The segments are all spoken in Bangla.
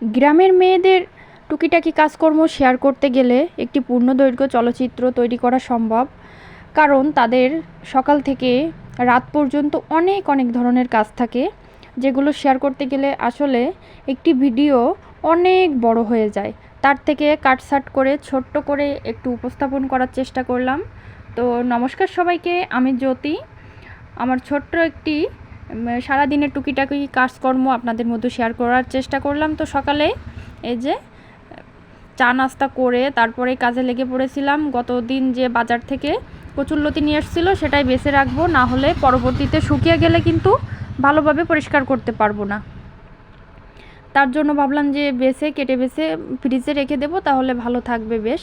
গ্রামের মেয়েদের টুকিটাকি কাজকর্ম শেয়ার করতে গেলে একটি পূর্ণদৈর্ঘ্য চলচ্চিত্র তৈরি করা সম্ভব। কারণ তাদের সকাল থেকে রাত পর্যন্ত অনেক অনেক ধরনের কাজ থাকে, যেগুলো শেয়ার করতে গেলে আসলে একটি ভিডিও অনেক বড় হয়ে যায়। তার থেকে কাটছাঁট করে ছোট্ট করে একটু উপস্থাপন করার চেষ্টা করলাম। তো নমস্কার সবাইকে, আমি জ্যোতি। আমার ছোট্ট একটি সারাদিনের টুকিটাকি কাজকর্ম আপনাদের মধ্যে শেয়ার করার চেষ্টা করলাম। তো সকালে এই যে চা নাস্তা করে তারপরে কাজে লেগে পড়েছিলাম। গতদিন যে বাজার থেকে কচুরলতি নিয়ে এসেছিল সেটাই বেছে রাখবো, না হলে পরবর্তীতে শুকিয়ে গেলে কিন্তু ভালোভাবে পরিষ্কার করতে পারবো না। তার জন্য ভাবলাম যে কেটে বেছে ফ্রিজে রেখে দেবো, তাহলে ভালো থাকবে বেশ।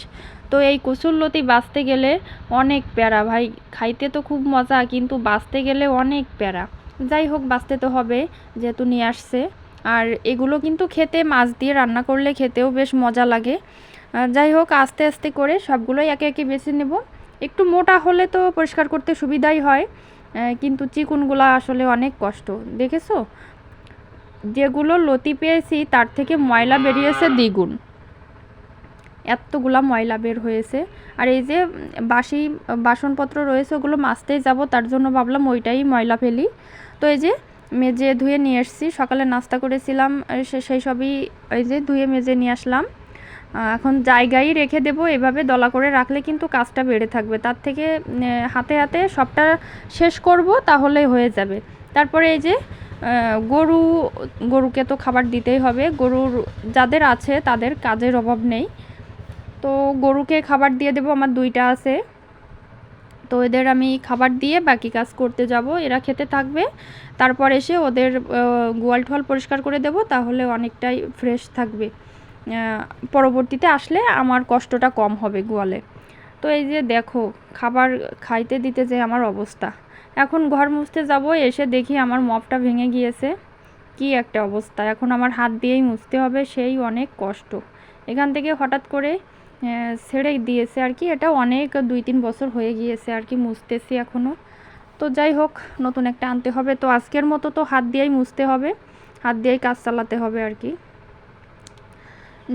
তো এই কচুরলতি বাছতে গেলে অনেক প্যারা ভাই। খাইতে তো খুব মজা, কিন্তু বাছতে গেলে অনেক প্যারা। যাই হোক, বাছতে তো হবে যেহেতু নিয়ে আসছে। আর এগুলো কিন্তু খেতে মাছ দিয়ে রান্না করলে খেতেও বেশ মজা লাগে। যাই হোক, আস্তে আস্তে করে সবগুলোই একে একে বেছে নেব। একটু মোটা হলে তো পরিষ্কার করতে সুবিধাই হয়, কিন্তু চিকুনগুলো আসলে অনেক কষ্ট। দেখেছো, যেগুলো লতি পেয়েছি তার থেকে ময়লা বেরিয়েছে দ্বিগুণ। এতগুলা ময়লা বের হয়েছে। আর এই যে বাসি বাসনপত্র রয়েছে ওগুলো মাজতেই যাব, তার জন্য ভাবলাম ওইটাই ময়লা ফেলি। তো এই যে মেজে ধুয়ে নিয়ে এসেছি, সকালে নাস্তা করেছিলাম সেই সবই এই যে ধুয়ে মেজে নিয়ে আসলাম। এখন জায়গায় রেখে দেব। এভাবে দলা করে রাখলে কিন্তু কাজটা বেড়ে থাকবে, তার থেকে হাতে হাতে সবটা শেষ করব, তাহলেই হয়ে যাবে। তারপরে এই যে গরুকে তো খাবার দিতেই হবে। গরুর যাদের আছে তাদের কাজের অভাব নেই। তো গরুকে খাবার দিয়ে দেবো, আমার দুইটা আছে। তো এদের আমি খাবার দিয়ে বাকি কাজ করতে যাব, এরা খেতে থাকবে। তারপর এসে ওদের গোয়াল টোয়াল পরিষ্কার করে দেব, তাহলে অনেকটাই ফ্রেশ থাকবে। পরবর্তীতে আসলে আমার কষ্টটা কম হবে গোয়ালে। তো এই যে দেখো, খাবার খাইতে দিতে যে আমার অবস্থা। এখন ঘর মুছতে যাব, এসে দেখি আমার মপটা ভেঙে গিয়েছে। কি একটা অবস্থা, এখন আমার হাত দিয়েই মুছতে হবে, সেই অনেক কষ্ট। এখান থেকে হঠাৎ করে ছেড়ে দিয়েছে আর কি, এটা অনেক 2-3 বছর হয়ে গিয়েছে আর কি, মুছতেছি এখনও। তো যাই হোক, নতুন একটা আনতে হবে। তো আজকের মতো তো হাত দিয়েই মুছতে হবে, হাত দিয়েই কাজ চালাতে হবে আর কি।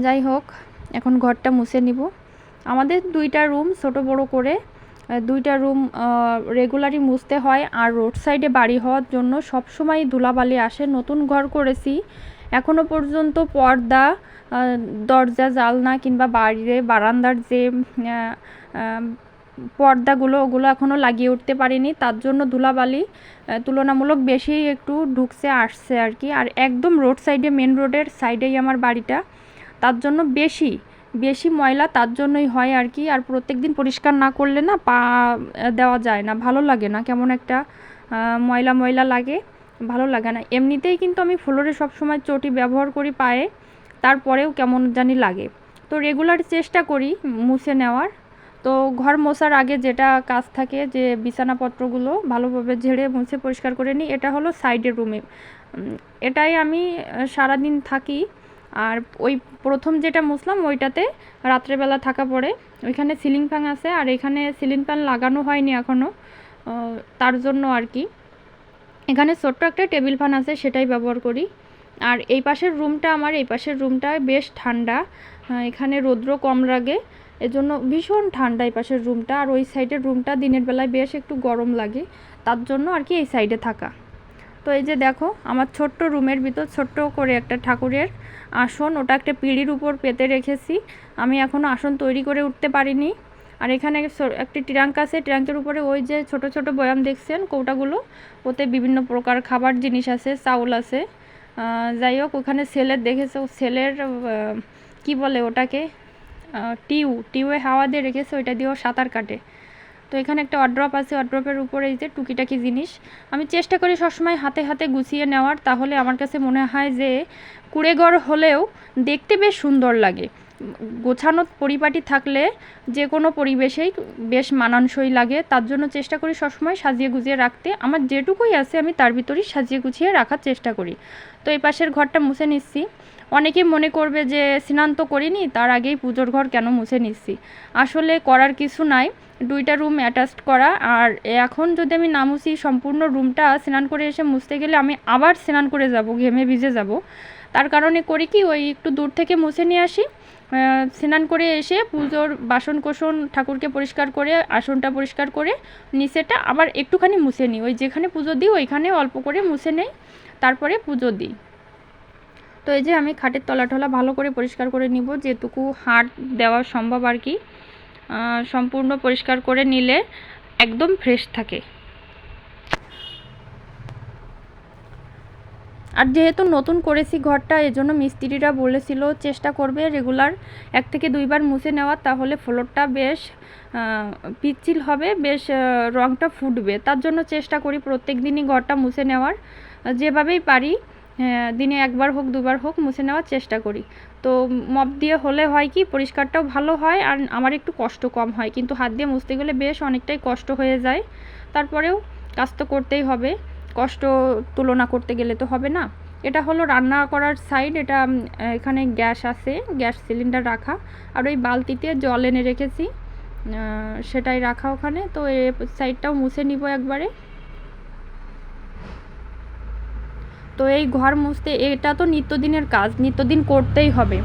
যাই হোক, এখন ঘরটা মুছে নিব। আমাদের 2টা রুম ছোট বড় করে, 2টা রুম রেগুলারই মুছতে হয়। আর রোড সাইডে বাড়ি হওয়ার জন্য সবসময় ধুলাবালি আসে। নতুন ঘর করেছি, এখনও পর্যন্ত পর্দা, দরজা জালনা কিংবা বাইরে বারান্দার যে পর্দাগুলো ওগুলো এখনও লাগিয়ে উঠতে পারিনি। তার জন্য ধুলাবালি তুলনামূলক বেশি একটু ঢুকছে আসছে আর কি। আর একদম রোড সাইডে, মেন রোডের সাইডেই আমার বাড়িটা, তার জন্য বেশি বেশি ময়লা তার জন্যই হয় আর কি। আর প্রত্যেক দিন পরিষ্কার না করলে না পা দেওয়া যায় না, ভালো লাগে না, কেমন একটা ময়লা ময়লা লাগে, ভালো লাগে না। এমনিতেই কিন্তু আমি ফ্লোরে সবসময় চটি ব্যবহার করি পায়ে, তারপরেও কেমন জানি লাগে। তো রেগুলার চেষ্টা করি মুছে নেওয়ার। তো ঘর মোছার আগে যেটা কাজ থাকে, যে বিছানাপত্রগুলো ভালোভাবে ঝেড়ে মুছে পরিষ্কার করে নিই। এটা হলো সাইডের রুমে, এটাই আমি সারাদিন থাকি। আর ওই প্রথম যেটা মুছলাম ওইটাতে রাত্রেবেলা থাকা পড়ে। ওইখানে সিলিং ফ্যান আছে, আর এখানে সিলিং ফ্যান লাগানো হয়নি এখনও, তার জন্য আর কি। এখানে ছোট্ট একটা টেবিল ফ্যান আছে, সেটাই ব্যবহার করি। আর এই পাশের রুমটা, আমার এই পাশের রুমটা বেশ ঠান্ডা, এখানে রৌদ্র কম লাগে, এজন্য ভীষণ ঠান্ডা এই পাশের রুমটা। আর ওই সাইডের রুমটা দিনের বেলায় বেশ একটু গরম লাগে, তার জন্য আর কি এই সাইডে থাকা। তো এই যে দেখো, আমার ছোট্ট রুমের ভিতর ছোট্ট করে একটা ঠাকুরের আসন, ওটা একটা পিঁড়ির উপর পেতে রেখেছি। আমি এখনও আসন তৈরি করে উঠতে পারিনি। আর এখানে একটি ট্রাঙ্ক আছে, ট্রাঙ্কের উপরে ওই যে ছোট ছোট বয়াম দেখছেন, কৌটাগুলো, ওতে বিভিন্ন প্রকার খাবার জিনিস আছে, চাউল আছে। যাই হোক, ওখানে সেলের দেখেছে, সেলের কি বলে ওটাকে, টিউয়ে হাওয়া দিয়ে রেখেছে, ওইটা দিয়েও সাঁতার কাটে। তো এখানে একটা ওয়ার্ড্রপ আছে, ওয়ার্ড্রপের উপরে এই যে টুকিটাকি জিনিস আমি চেষ্টা করি সবসময় হাতে হাতে গুছিয়ে নেওয়ার, তাহলে আমার কাছে মনে হয় যে কুঁড়েঘর হলেও দেখতে বেশ সুন্দর লাগে। গোছানো পরিপাটি থাকলে যে কোনো পরিবেশেই বেশ মানানসই লাগে, তার জন্য চেষ্টা করি সবসময় সাজিয়ে গুছিয়ে রাখতে। আমার যেটুকুই আছে আমি তার ভিতরেই সাজিয়ে গুছিয়ে রাখার চেষ্টা করি। তো এই পাশের ঘরটা মুছে নিচ্ছি। অনেকেই মনে করবে যে স্নান তো করিনি, তার আগেই পুজোর ঘর কেন মুছে নিচ্ছি। আসলে করার কিছু নাই, 2টা রুম অ্যাটাচড করা। আর এখন যদি আমি না মুছি, সম্পূর্ণ রুমটা স্নান করে এসে মুছতে গেলে আমি আবার স্নান করে যাব, ঘেমে ভিজে যাব। তার কারণে করি কি ওই একটু দূর থেকে মুছে নিয়ে আসি, স্নান করে এসে পুজোর বাসন কোসন ঠাকুরকে পরিষ্কার করে আসনটা পরিষ্কার করে নিচেটা আবার একটুখানি মুছে নিই, ওই যেখানে পুজো দিই ওইখানে অল্প করে মুছে নেই, তারপরে পুজো দিই। তো এই যে আমি খাটের তলা টলা ভালো করে পরিষ্কার করে নিব, যেটুকু হাত দেওয়া সম্ভব আর কি, সম্পূর্ণ পরিষ্কার করে নিলে একদম ফ্রেশ থাকে। আর যেহেতু নতুন করেছি ঘরটা, এজন্য মিস্ত্রিরা বলেছিল চেষ্টা করবে রেগুলার 1 থেকে 2 বার মুছে নেওয়ার, তাহলে ফ্লোরটা বেশ পিচ্ছিল হবে, বেশ রঙটা ফুটবে। তার জন্য চেষ্টা করি প্রত্যেক দিনই ঘরটা মুছে নেওয়ার, যেভাবেই পারি দিনে 1 বার হোক 2 বার হোক মুছে নেওয়ার চেষ্টা করি। তো মপ দিয়ে হলে হয় কি পরিষ্কারটাও ভালো হয় আর আমার একটু কষ্ট কম হয়, কিন্তু হাত দিয়ে মুছতে গেলে বেশ অনেকটাই কষ্ট হয়ে যায়। তারপরেও কাজ তো করতেই হবে, কষ্ট তুলনা করতে গেলে তো হবে না। এটা হলো রান্না করার সাইড, এটা এখানে গ্যাস আছে, গ্যাস সিলিন্ডার রাখা, আর ওই বালতিতে জল এনে রেখেছি সেটাই রাখা ওখানে। তো এই সাইডটাও মুছে নিব একবারে। তো এই ঘর মুছতে এটা তো নিত্যদিনের কাজ, নিত্যদিন করতেই হবে।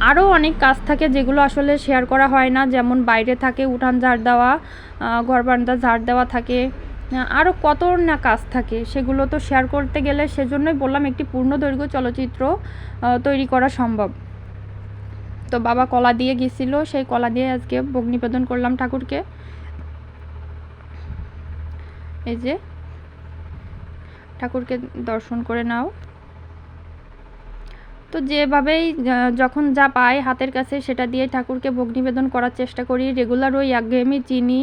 আরও অনেক কাজ থাকে যেগুলো আসলে শেয়ার করা হয় না, যেমন বাইরে থাকে উঠান ঝাড় দেওয়া, ঘর বারান্দা ঝাড় দেওয়া থাকে, আরও কত না কাজ থাকে, সেগুলো তো শেয়ার করতে গেলে সেজন্যই বললাম একটি পূর্ণদৈর্ঘ্য চলচ্চিত্র তৈরি করা সম্ভব। তো বাবা কলা দিয়ে গেছিলো, সেই কলা দিয়ে আজকে ভোগ নিবেদন করলাম ঠাকুরকে। এই যে ঠাকুরকে দর্শন করে নাও। তো যেভাবেই যখন যা পাই হাতের কাছে সেটা দিয়ে ঠাকুরকে ভোগ নিবেদন করার চেষ্টা করি। রেগুলার ওই একঘেয়েমি চিনি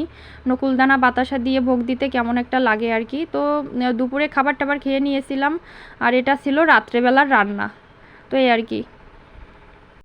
নকুলদানা বাতাসা দিয়ে ভোগ দিতে কেমন একটা লাগে আর কি। তো দুপুরে খাবার টাবার খেয়ে নিয়েছিলাম, আর এটা ছিল রাত্রেবেলার রান্না। তো এই আর কি।